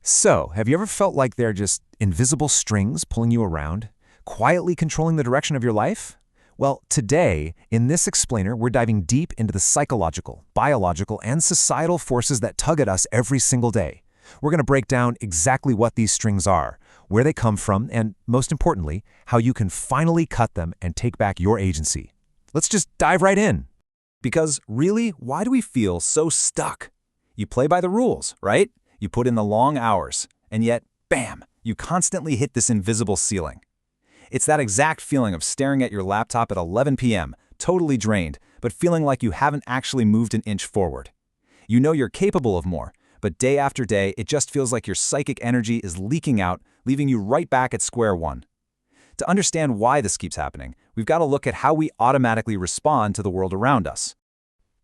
So, have you ever felt like they're just invisible strings pulling you around, quietly controlling the direction of your life? Well, today, in this explainer, we're diving deep into the psychological, biological, and societal forces that tug at us every single day. We're going to break down exactly what these strings are, where they come from, and most importantly, how you can finally cut them and take back your agency. Let's just dive right in. Because really, why do we feel so stuck? You play by the rules, right? You put in the long hours, and yet, bam, you constantly hit this invisible ceiling. It's that exact feeling of staring at your laptop at 11 p.m., totally drained, but feeling like you haven't actually moved an inch forward. You know you're capable of more, but day after day, it just feels like your psychic energy is leaking out, leaving you right back at square one. To understand why this keeps happening, we've got to look at how we automatically respond to the world around us.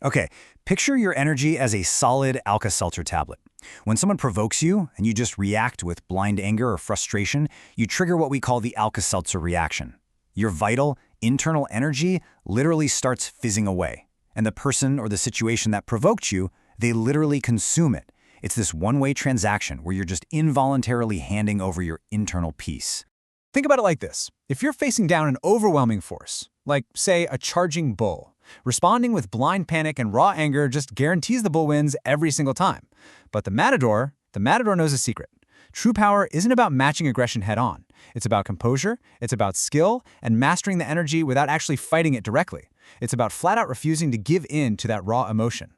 Okay, picture your energy as a solid alka-seltzer tablet. When someone provokes you and you just react with blind anger or frustration, you trigger what we call the alka-seltzer reaction. Your vital, internal energy literally starts fizzing away. And the person or the situation that provoked you, they literally consume it. It's this one-way transaction where you're just involuntarily handing over your internal peace. Think about it like this. If you're facing down an overwhelming force, like, say, a charging bull, responding with blind panic and raw anger just guarantees the bull wins every single time. But the matador knows a secret. True power isn't about matching aggression head-on. It's about composure, it's about skill, and mastering the energy without actually fighting it directly. It's about flat-out refusing to give in to that raw emotion.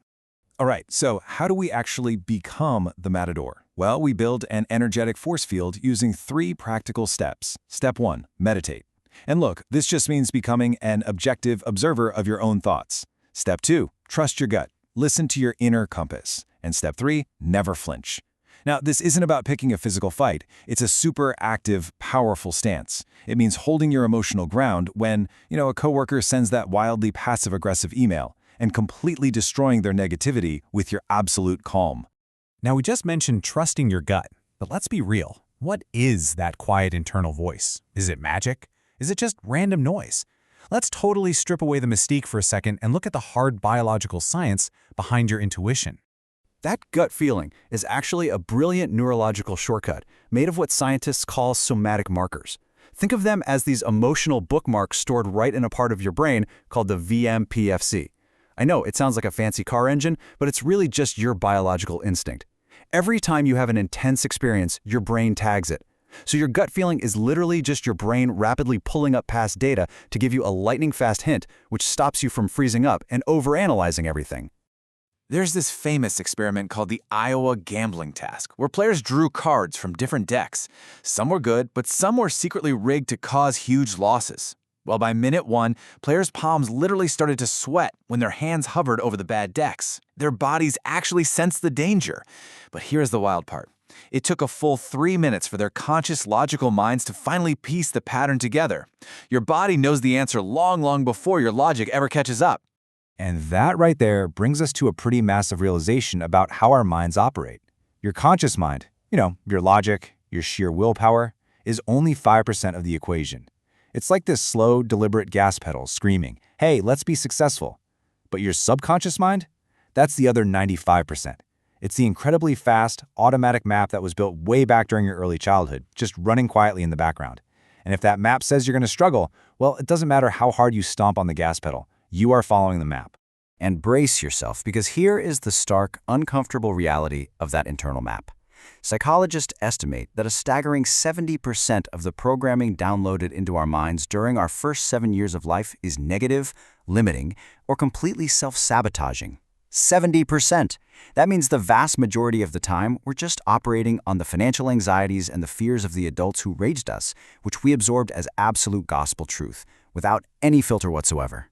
All right, so how do we actually become the matador? Well, we build an energetic force field using 3 practical steps. Step 1, meditate. And look, this just means becoming an objective observer of your own thoughts. Step 2, trust your gut. Listen to your inner compass. And step 3, never flinch. Now, this isn't about picking a physical fight. It's a super active, powerful stance. It means holding your emotional ground when, a coworker sends that wildly passive-aggressive email and completely destroying their negativity with your absolute calm. Now, we just mentioned trusting your gut, but let's be real. What is that quiet internal voice? Is it magic? Is it just random noise? Let's totally strip away the mystique for a second and look at the hard biological science behind your intuition. That gut feeling is actually a brilliant neurological shortcut made of what scientists call somatic markers. Think of them as these emotional bookmarks stored right in a part of your brain called the VMPFC. I know it sounds like a fancy car engine, but it's really just your biological instinct. Every time you have an intense experience, your brain tags it. So your gut feeling is literally just your brain rapidly pulling up past data to give you a lightning-fast hint, which stops you from freezing up and overanalyzing everything. There's this famous experiment called the Iowa gambling task, where players drew cards from different decks. Some were good, but some were secretly rigged to cause huge losses. Well, by minute 1, players' palms literally started to sweat when their hands hovered over the bad decks. Their bodies actually sensed the danger. But here's the wild part. It took a full 3 minutes for their conscious, logical minds to finally piece the pattern together. Your body knows the answer long before your logic ever catches up. And that right there brings us to a pretty massive realization about how our minds operate. Your conscious mind, your logic, your sheer willpower, is only 5% of the equation. It's like this slow, deliberate gas pedal screaming, hey, let's be successful. But your subconscious mind? That's the other 95%. It's the incredibly fast, automatic map that was built way back during your early childhood, just running quietly in the background. And if that map says you're going to struggle, well, it doesn't matter how hard you stomp on the gas pedal. You are following the map. And brace yourself, because here is the stark, uncomfortable reality of that internal map. Psychologists estimate that a staggering 70% of the programming downloaded into our minds during our first 7 years of life is negative, limiting, or completely self-sabotaging. 70%! That means the vast majority of the time, we're just operating on the financial anxieties and the fears of the adults who raised us, which we absorbed as absolute gospel truth, without any filter whatsoever.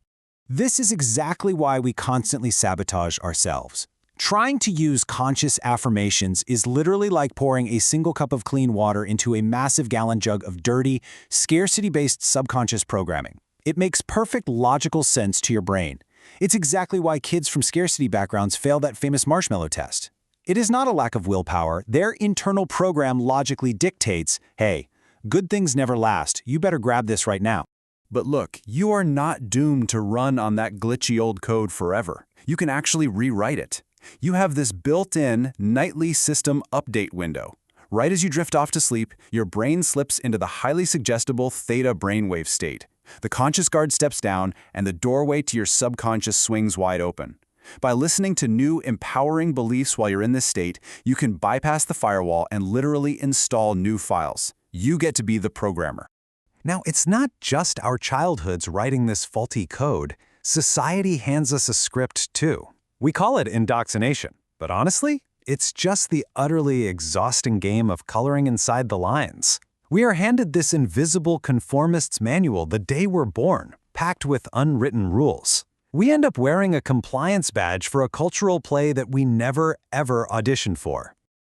This is exactly why we constantly sabotage ourselves. Trying to use conscious affirmations is literally like pouring a single cup of clean water into a massive gallon jug of dirty, scarcity-based subconscious programming. It makes perfect logical sense to your brain. It's exactly why kids from scarcity backgrounds fail that famous marshmallow test. It is not a lack of willpower. Their internal program logically dictates, hey, good things never last. You better grab this right now. But look, you are not doomed to run on that glitchy old code forever. You can actually rewrite it. You have this built-in nightly system update window. Right as you drift off to sleep, your brain slips into the highly suggestible theta brainwave state. The conscious guard steps down, and the doorway to your subconscious swings wide open. By listening to new, empowering beliefs while you're in this state, you can bypass the firewall and literally install new files. You get to be the programmer. Now, it's not just our childhoods writing this faulty code. Society hands us a script, too. We call it indoctrination, but honestly, it's just the utterly exhausting game of coloring inside the lines. We are handed this invisible conformist's manual the day we're born, packed with unwritten rules. We end up wearing a compliance badge for a cultural play that we never, ever auditioned for.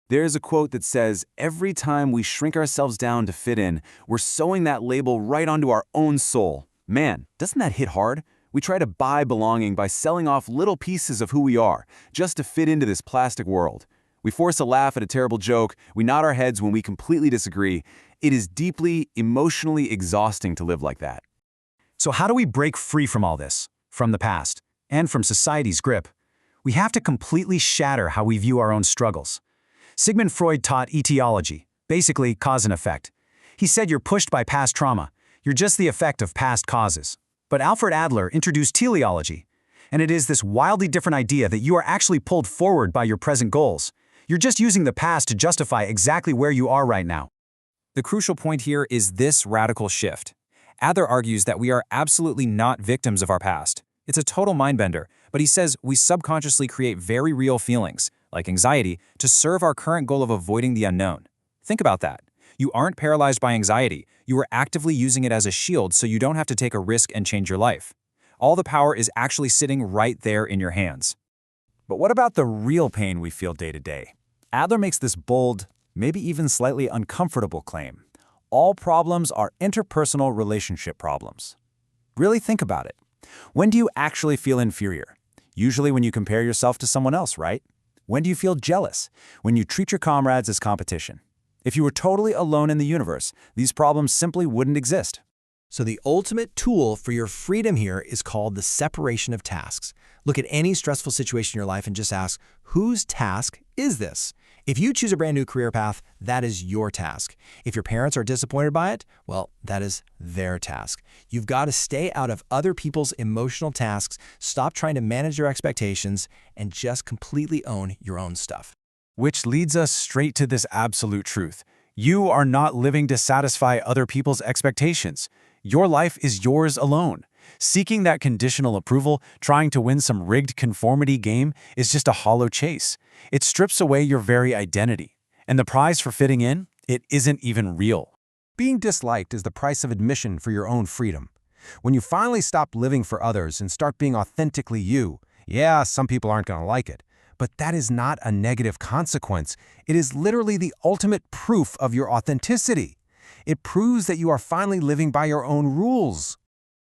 There's a quote that says, "Every time we shrink ourselves down to fit in, we're sewing that label right onto our own soul." Man, doesn't that hit hard? We try to buy belonging by selling off little pieces of who we are, just to fit into this plastic world. We force a laugh at a terrible joke, we nod our heads when we completely disagree. It is deeply, emotionally exhausting to live like that. So how do we break free from all this? From the past, and from society's grip? We have to completely shatter how we view our own struggles. Sigmund Freud taught etiology, basically cause and effect. He said you're pushed by past trauma, you're just the effect of past causes. But Alfred Adler introduced teleology, and it is this wildly different idea that you are actually pulled forward by your present goals. You're just using the past to justify exactly where you are right now. The crucial point here is this radical shift. Adler argues that we are absolutely not victims of our past. It's a total mindbender, but he says we subconsciously create very real feelings, like anxiety, to serve our current goal of avoiding the unknown. Think about that. You aren't paralyzed by anxiety. You are actively using it as a shield so you don't have to take a risk and change your life. All the power is actually sitting right there in your hands. But what about the real pain we feel day to day? Adler makes this bold, maybe even slightly uncomfortable claim. All problems are interpersonal relationship problems. Really think about it. When do you actually feel inferior? Usually when you compare yourself to someone else, right? When do you feel jealous? When you treat your comrades as competition. If you were totally alone in the universe, these problems simply wouldn't exist. So the ultimate tool for your freedom here is called the separation of tasks. Look at any stressful situation in your life and just ask, whose task is this? If you choose a brand new career path, that is your task. If your parents are disappointed by it, well, that is their task. You've got to stay out of other people's emotional tasks, stop trying to manage their expectations, and just completely own your own stuff. Which leads us straight to this absolute truth. You are not living to satisfy other people's expectations. Your life is yours alone. Seeking that conditional approval, trying to win some rigged conformity game, is just a hollow chase. It strips away your very identity. And the prize for fitting in, it isn't even real. Being disliked is the price of admission for your own freedom. When you finally stop living for others and start being authentically you, yeah, some people aren't going to like it. But that is not a negative consequence. It is literally the ultimate proof of your authenticity. It proves that you are finally living by your own rules.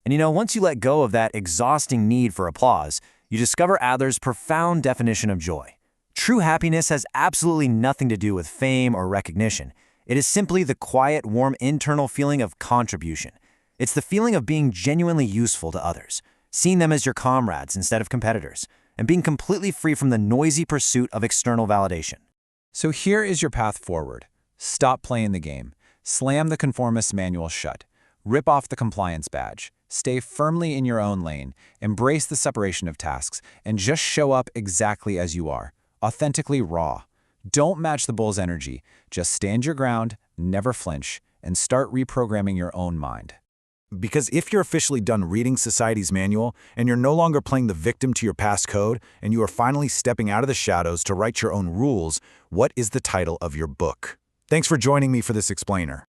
And once you let go of that exhausting need for applause, you discover Adler's profound definition of joy. True happiness has absolutely nothing to do with fame or recognition. It is simply the quiet, warm internal feeling of contribution. It's the feeling of being genuinely useful to others, seeing them as your comrades instead of competitors, and being completely free from the noisy pursuit of external validation. So here is your path forward. Stop playing the game. Slam the conformist's manual shut. Rip off the compliance badge. Stay firmly in your own lane. Embrace the separation of tasks. And just show up exactly as you are. Authentically raw. Don't match the bull's energy. Just stand your ground, never flinch, and start reprogramming your own mind. Because if you're officially done reading society's manual, and you're no longer playing the victim to your past code, and you are finally stepping out of the shadows to write your own rules, what is the title of your book? Thanks for joining me for this explainer.